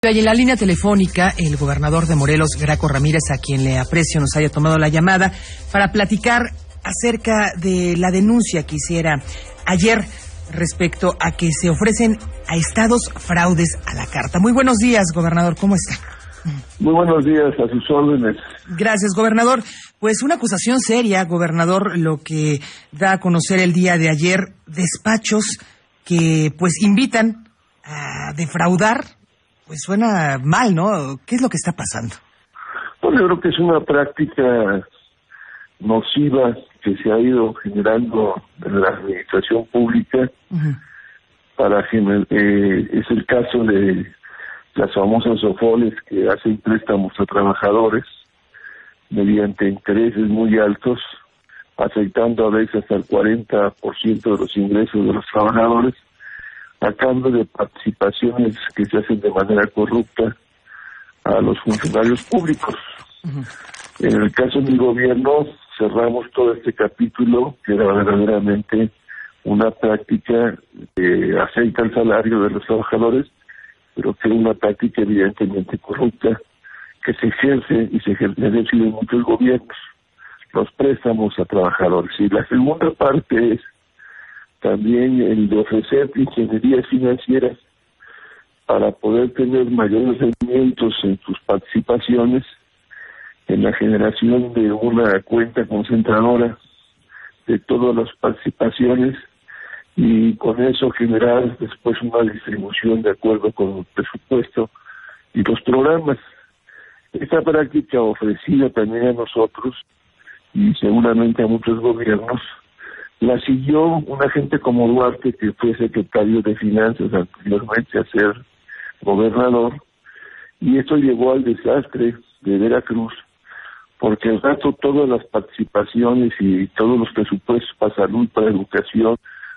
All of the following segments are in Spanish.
Y en la línea telefónica, el gobernador de Morelos, Graco Ramírez, a quien le aprecio nos haya tomado la llamada para platicar acerca de la denuncia que hiciera ayer respecto a que se ofrecen a estados fraudes a la carta. Muy buenos días, gobernador, ¿cómo está? Muy buenos días, a sus órdenes. Gracias, gobernador. Pues una acusación seria, gobernador, lo que da a conocer el día de ayer, despachos que pues invitan a defraudar. Pues suena mal, ¿no? ¿Qué es lo que está pasando? Bueno, yo creo que es una práctica nociva que se ha ido generando en la administración pública. Es el caso de las famosas OFOLES que hacen préstamos a trabajadores mediante intereses muy altos, afectando a veces hasta el 40% de los ingresos de los trabajadores, a cambio de participaciones que se hacen de manera corrupta a los funcionarios públicos. En el caso del gobierno, cerramos todo este capítulo, que era verdaderamente una práctica que afecta el salario de los trabajadores, pero que es una práctica evidentemente corrupta, que se ejerce y se ejerce en muchos gobiernos, los préstamos a trabajadores. Y la segunda parte es también el de ofrecer ingenierías financieras para poder tener mayores rendimientos en sus participaciones, en la generación de una cuenta concentradora de todas las participaciones y con eso generar después una distribución de acuerdo con el presupuesto y los programas. Esta práctica ofrecida también a nosotros y seguramente a muchos gobiernos, la siguió una gente como Duarte, que fue secretario de Finanzas anteriormente a ser gobernador, y esto llevó al desastre de Veracruz, porque al rato todas las participaciones y todos los presupuestos para salud, para educación,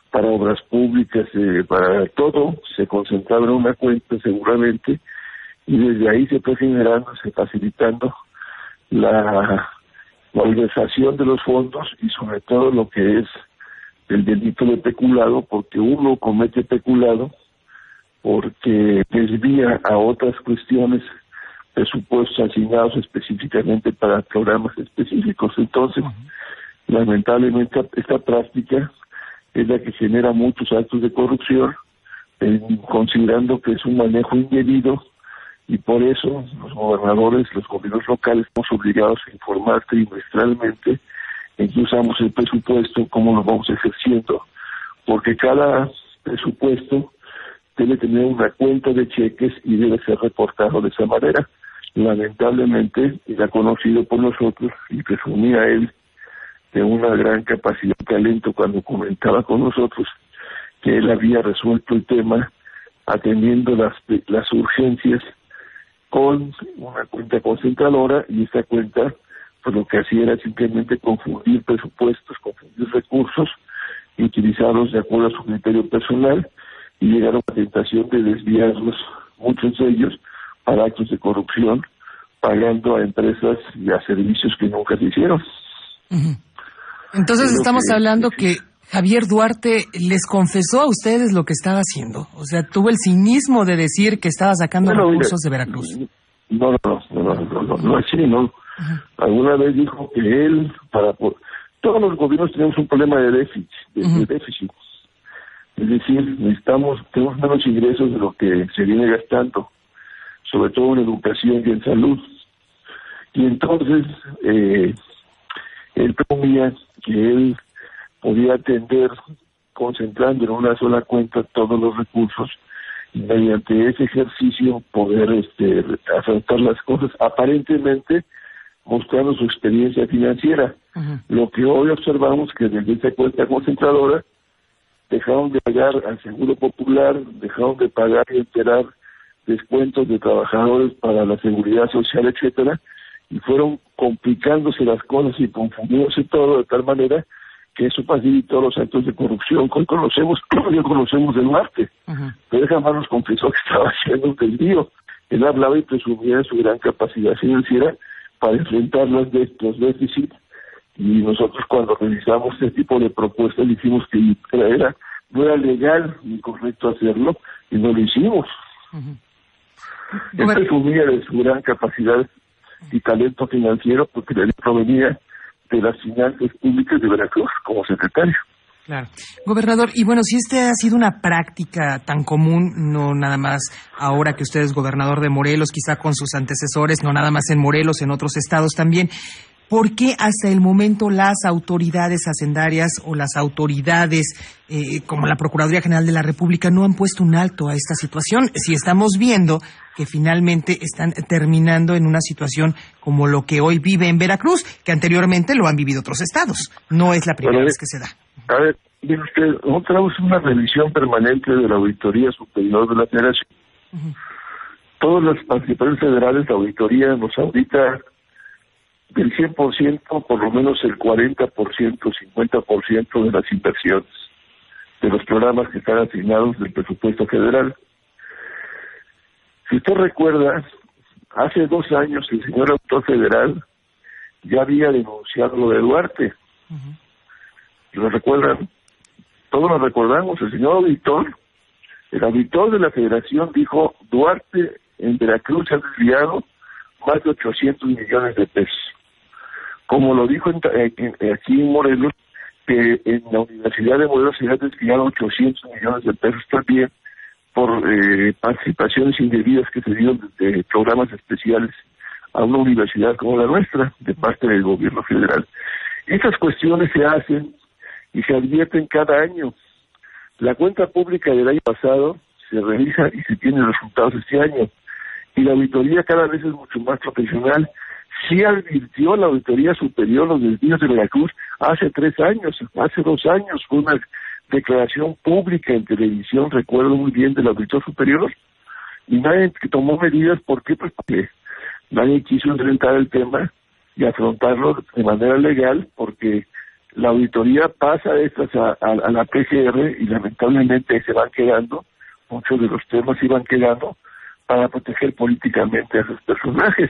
para obras públicas, para todo, se concentraba en una cuenta seguramente, y desde ahí se fue generando, se facilitando la malversación de los fondos y sobre todo lo que es el delito de peculado, porque uno comete peculado porque desvía a otras cuestiones presupuestos asignados específicamente para programas específicos. Entonces, lamentablemente esta práctica es la que genera muchos actos de corrupción, considerando que es un manejo indebido, y por eso los gobernadores, los gobiernos locales, estamos obligados a informar trimestralmente en qué usamos el presupuesto, cómo lo vamos ejerciendo, porque cada presupuesto debe tener una cuenta de cheques y debe ser reportado de esa manera. Lamentablemente, era conocido por nosotros y presumía él de una gran capacidad y talento cuando comentaba con nosotros que él había resuelto el tema atendiendo las urgencias con una cuenta concentradora, y esta cuenta pues lo que hacía era simplemente confundir presupuestos, confundir recursos y utilizarlos de acuerdo a su criterio personal, y llegaron a la tentación de desviarlos, muchos de ellos, para actos de corrupción, pagando a empresas y a servicios que nunca se hicieron. Entonces estamos hablando que Javier Duarte les confesó a ustedes lo que estaba haciendo. O sea, tuvo el cinismo de decir que estaba sacando recursos de Veracruz. No así, no. Alguna vez dijo que él, todos los gobiernos tenemos un problema de déficit. Es decir, tenemos menos ingresos de lo que se viene gastando, sobre todo en educación y en salud. Y entonces, él presumía que él podía atender, concentrando en una sola cuenta todos los recursos, y mediante ese ejercicio poder afrontar las cosas, aparentemente mostrando su experiencia financiera. Lo que hoy observamos que desde esa cuenta concentradora dejaron de pagar al Seguro Popular, dejaron de pagar y enterar descuentos de trabajadores para la seguridad social, etcétera, y fueron complicándose las cosas y confundiéndose todo de tal manera que eso facilitó los actos de corrupción que hoy conocemos de Duarte. Pero él jamás nos confesó que estaba haciendo un desvío. Él hablaba y presumía de su gran capacidad financiera para enfrentar los déficits, y nosotros cuando realizamos este tipo de propuestas dijimos que no era legal ni correcto hacerlo, y no lo hicimos. Él presumía de su gran capacidad y talento financiero porque él provenía de las finanzas públicas de Veracruz como secretario. Claro. Gobernador, y bueno, si ha sido una práctica tan común, no nada más ahora que usted es gobernador de Morelos, quizá con sus antecesores, no nada más en Morelos, en otros estados también, ¿por qué hasta el momento las autoridades hacendarias o las autoridades como la Procuraduría General de la República no han puesto un alto a esta situación? Si estamos viendo que finalmente están terminando en una situación como lo que hoy vive en Veracruz, que anteriormente lo han vivido otros estados. No es la primera vez que se da. A ver, mire usted, nosotros tenemos una revisión permanente de la Auditoría Superior de la Federación. Uh-huh. Todas las participaciones federales de auditoría nos audita del 100%, por lo menos el 40%, 50% de las inversiones de los programas que están asignados del presupuesto federal. Si usted recuerda, hace 2 años el señor auditor federal ya había denunciado lo de Duarte. Uh-huh. ¿Lo recuerdan? Todos lo recordamos. El señor auditor, el auditor de la Federación dijo: Duarte en Veracruz ha desviado más de 800 millones de pesos. Como lo dijo aquí en Morelos, que en la Universidad de Morelos se ha desviado 800 millones de pesos también por participaciones indebidas que se dieron de programas especiales a una universidad como la nuestra, de parte del gobierno federal. Estas cuestiones se hacen y se advierten cada año. La cuenta pública del año pasado se revisa y se tienen resultados este año. Y la auditoría cada vez es mucho más profesional. Sí advirtió la Auditoría Superior los desvíos de Veracruz hace 3 años, hace 2 años, fue una declaración pública en televisión, recuerdo muy bien, del Auditor Superior, y nadie tomó medidas. ¿Por qué? Pues porque nadie quiso enfrentar el tema y afrontarlo de manera legal, porque la auditoría pasa estas a la PGR y lamentablemente se van quedando, muchos de los temas se van quedando para proteger políticamente a esos personajes.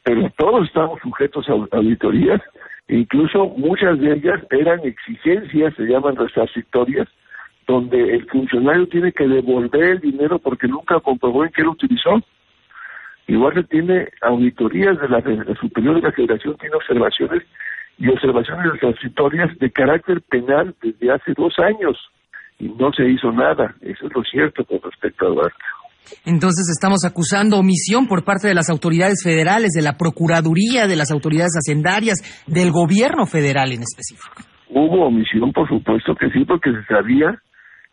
Pero todos estamos sujetos a auditorías, e incluso muchas de ellas eran exigencias, se llaman resarcitorias, donde el funcionario tiene que devolver el dinero porque nunca comprobó en qué lo utilizó. Igual se tiene auditorías de la Superior de la Federación, tiene observaciones y observaciones resarcitorias de carácter penal desde hace 2 años, y no se hizo nada. Eso es lo cierto con respecto a Duarte. Entonces estamos acusando omisión por parte de las autoridades federales, de la Procuraduría, de las autoridades hacendarias, del gobierno federal en específico. Hubo omisión, por supuesto que sí, porque se sabía.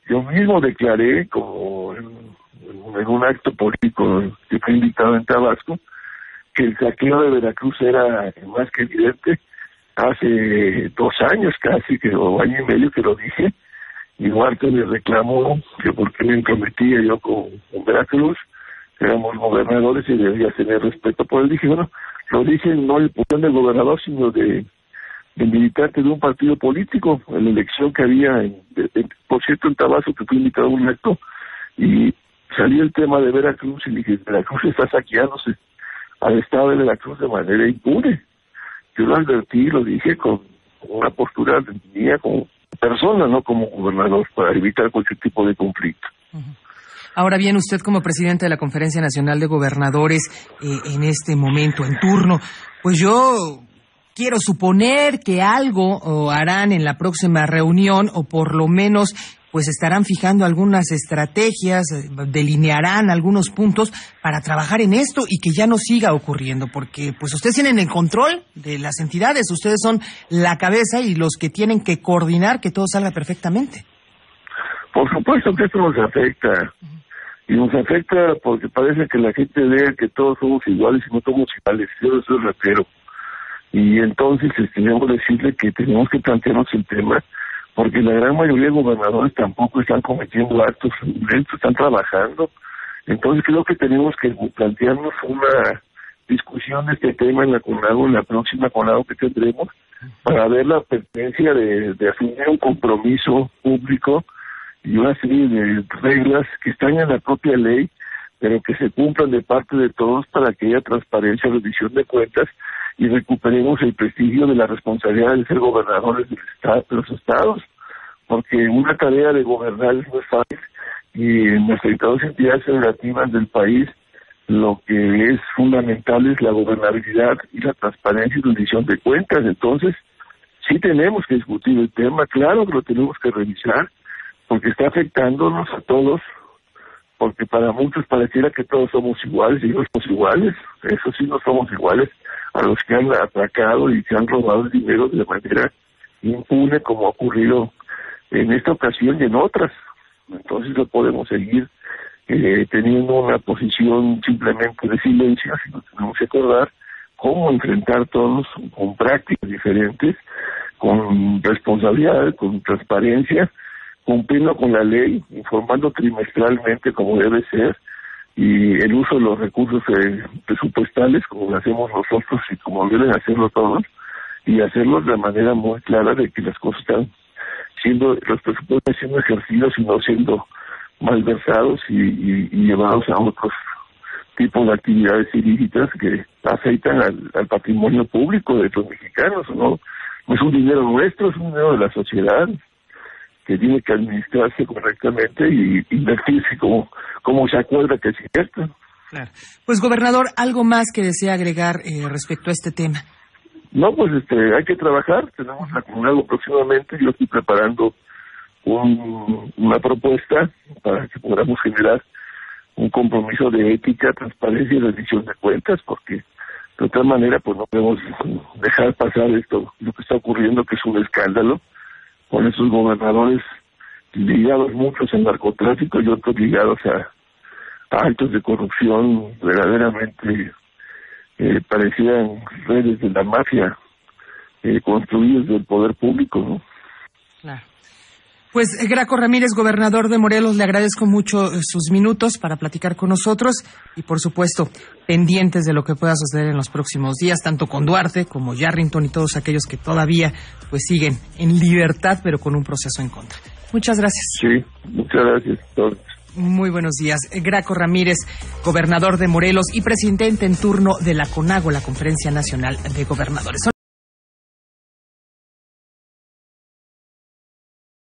Yo mismo declaré, como en un acto político que fue invitado en Tabasco, que el saqueo de Veracruz era más que evidente. Hace 2 años casi, o año y medio que lo dije, y Duarte me reclamó que por qué me entrometía yo con Veracruz, éramos gobernadores y debía tener respeto por él. Dije, bueno, lo dije no el posición del gobernador, sino de militante de un partido político, en la elección que había, por cierto, en Tabasco, que fui invitado a un acto, y salió el tema de Veracruz, y dije, Veracruz está saqueándose al estado de Veracruz de manera impune. Yo lo advertí, lo dije con una postura mía como persona, no como gobernador, para evitar cualquier tipo de conflicto. Ahora bien, usted como presidente de la Conferencia Nacional de Gobernadores, en este momento, en turno, pues yo quiero suponer que algo harán en la próxima reunión, o por lo menos pues estarán fijando algunas estrategias, delinearán algunos puntos para trabajar en esto y que ya no siga ocurriendo, porque pues ustedes tienen el control de las entidades, ustedes son la cabeza y los que tienen que coordinar que todo salga perfectamente. Por supuesto que esto nos afecta, y nos afecta porque parece que la gente vea que todos somos iguales y no somos iguales. Yo soy rapero, y entonces tenemos que decirle que tenemos que plantearnos el tema, porque la gran mayoría de gobernadores tampoco están cometiendo actos violentos, están trabajando. Entonces creo que tenemos que plantearnos una discusión de este tema en la CONAGO, en la próxima CONAGO que tendremos, para ver la pertinencia de asumir un compromiso público y una serie de reglas que están en la propia ley, pero que se cumplan de parte de todos para que haya transparencia, rendición de cuentas, y recuperemos el prestigio de la responsabilidad de ser gobernadores del estado, de los estados, porque una tarea de gobernar no es fácil, y en las 32 entidades federativas del país lo que es fundamental es la gobernabilidad y la transparencia y rendición de cuentas. Entonces, sí tenemos que discutir el tema, claro que lo tenemos que revisar, porque está afectándonos a todos, porque para muchos pareciera que todos somos iguales, y no somos iguales, eso sí no somos iguales a los que han atracado y se han robado el dinero de manera impune, como ha ocurrido en esta ocasión y en otras. Entonces no podemos seguir teniendo una posición simplemente de silencio, sino tenemos que acordar cómo enfrentar todos con prácticas diferentes, con responsabilidad, con transparencia, cumpliendo con la ley, informando trimestralmente como debe ser, y el uso de los recursos presupuestales como lo hacemos nosotros y como deben hacerlo todos, y hacerlo de manera muy clara de que las cosas están siendo, los presupuestos siendo ejercidos y no siendo malversados y llevados a otros tipos de actividades ilícitas que afectan al patrimonio público de los mexicanos. No es un dinero nuestro, es un dinero de la sociedad que tiene que administrarse correctamente y invertirse como se acuerda que es cierto. Claro. Pues, gobernador, ¿algo más que desea agregar respecto a este tema? No, pues hay que trabajar, tenemos acumulado próximamente, yo estoy preparando una propuesta para que podamos generar un compromiso de ética, transparencia y rendición de cuentas, porque de otra manera pues no podemos dejar pasar esto, lo que está ocurriendo, que es un escándalo, con esos gobernadores ligados muchos al narcotráfico y otros ligados a actos de corrupción verdaderamente parecían redes de la mafia construidos del poder público, ¿no? Claro. Pues Graco Ramírez, gobernador de Morelos, le agradezco mucho sus minutos para platicar con nosotros y, por supuesto, pendientes de lo que pueda suceder en los próximos días, tanto con Duarte como Yarrington y todos aquellos que todavía pues siguen en libertad, pero con un proceso en contra. Muchas gracias. Sí, muchas gracias a todos. Muy buenos días. Graco Ramírez, gobernador de Morelos y presidente en turno de la CONAGO, la Conferencia Nacional de Gobernadores.